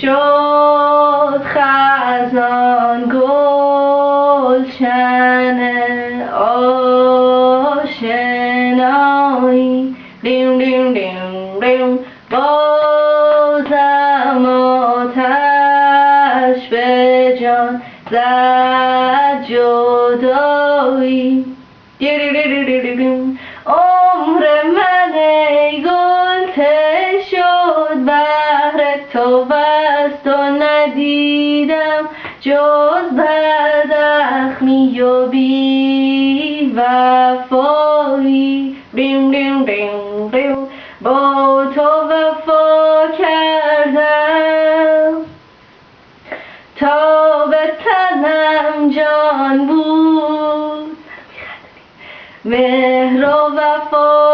شد خزان گلشن آشنایی دیم دیم دیم دیم بازم آتش به جان زد جدایی عمر من ای گل ته شد بهر تو بست و ندیدم جز بداخمی و بی وفایی دیم دیم دیم دیم با تو وفا کردم تا به تنم جان بود مهر و وفاداری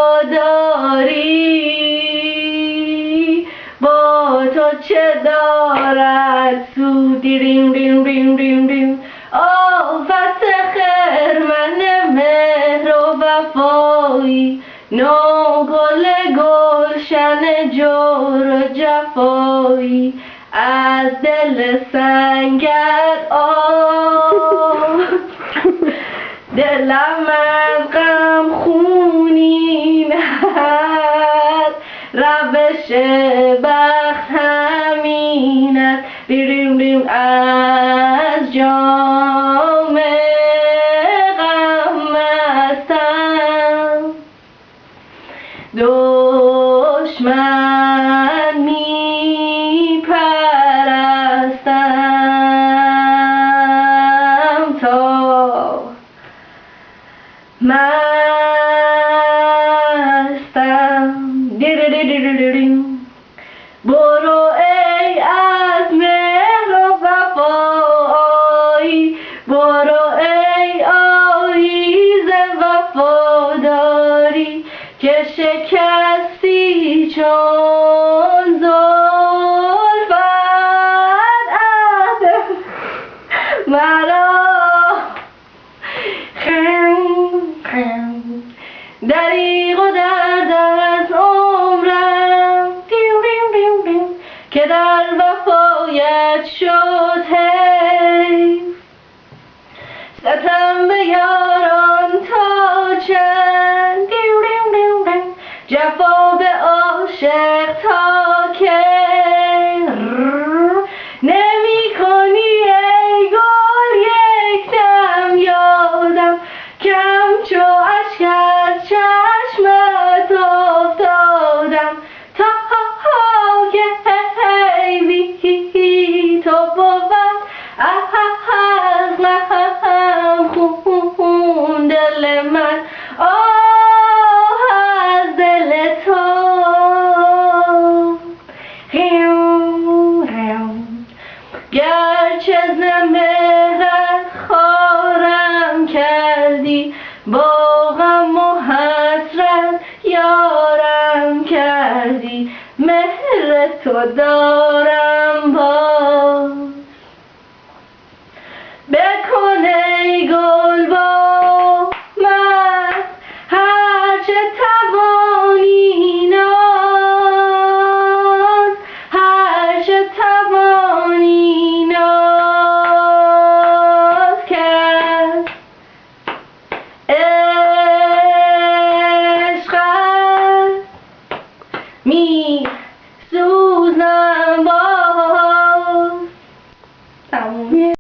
با تو چه دارد سود دیم دیم دیم دیم دیم آفت خرمن مهر و وفایی نو گل گلشن جور و جفایی از دل سنگر دلم از غم خونین هست روش بخت همین است دیریم دیم از جام غم مستم دشمن می پرستم تا مستم برو ای از مهر و وفایی برو ای آییز وفاداری که شکستی چون زلفت عهد مرا دریغ و درد از عمرم دیم دیم دیم دیم که در وفایت شد حیف ستم به یاران تا چند دیم دیم دیم دیم جفا به عاشق تا که نمی کنی ای گل یک دم یادم کم چو اشک از چشمت افتادم تا که حیوی تو بود از غم خون دل من از دل تو گرچه ز مهرت خارم کردی با غم و حسرت یارم کردی مهر تو دارم باز بکن ای گل با من هرچه توانی ناز هرچه توانی ناز کرد عشقت می سوزم باز تموم